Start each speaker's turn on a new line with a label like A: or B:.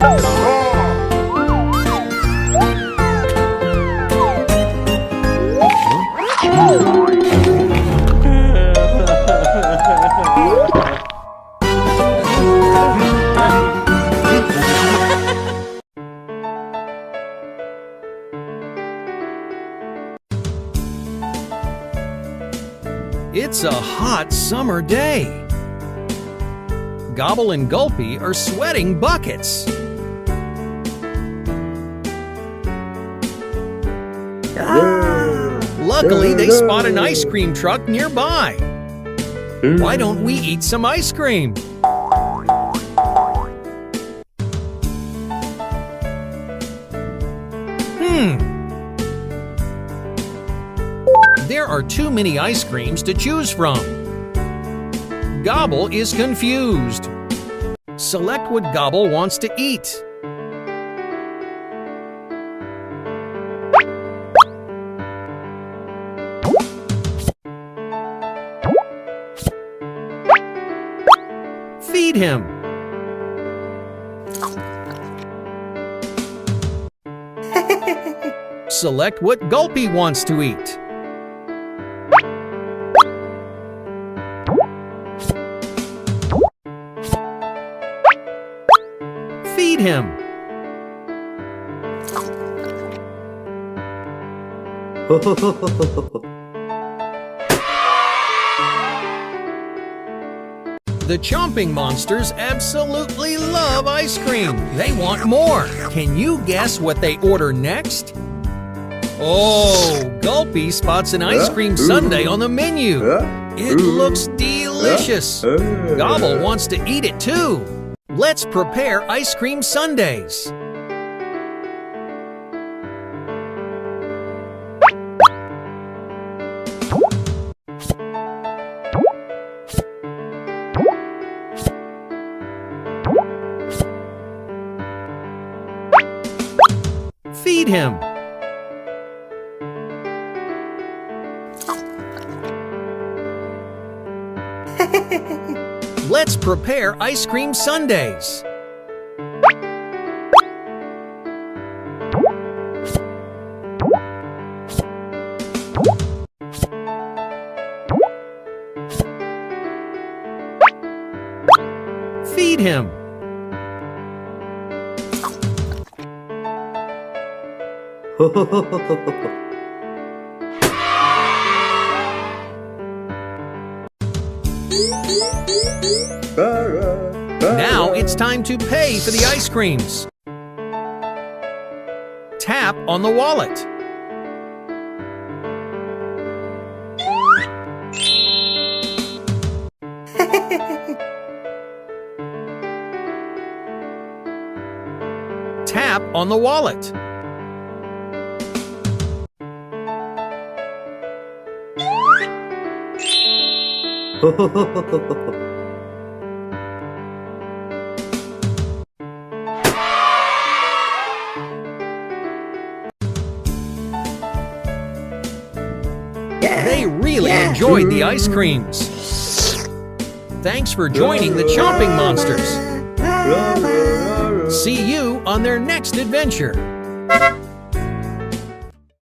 A: It's a hot summer day. Gobble and Gulpy are sweating buckets. Luckily, they spot an ice cream truck nearby. Why don't we eat some ice cream? There are too many ice creams to choose from. Gobble is confused. Select what Gobble wants to eat. Feed him. Select what Gulpy wants to eat. Feed him. The chomping monsters absolutely love ice cream. They want more. Can you guess what they order next? Oh, Gulpy spots an ice cream sundae on the menu. It looks delicious. Gobble wants to eat it too. Let's prepare ice cream sundaes. Feed him. Let's prepare ice cream sundaes. Feed him. Now it's time to pay for the ice creams. Tap on the wallet. Tap on the wallet. They really enjoyed the ice creams. Thanks for joining the Chomping Monsters. See you on their next adventure.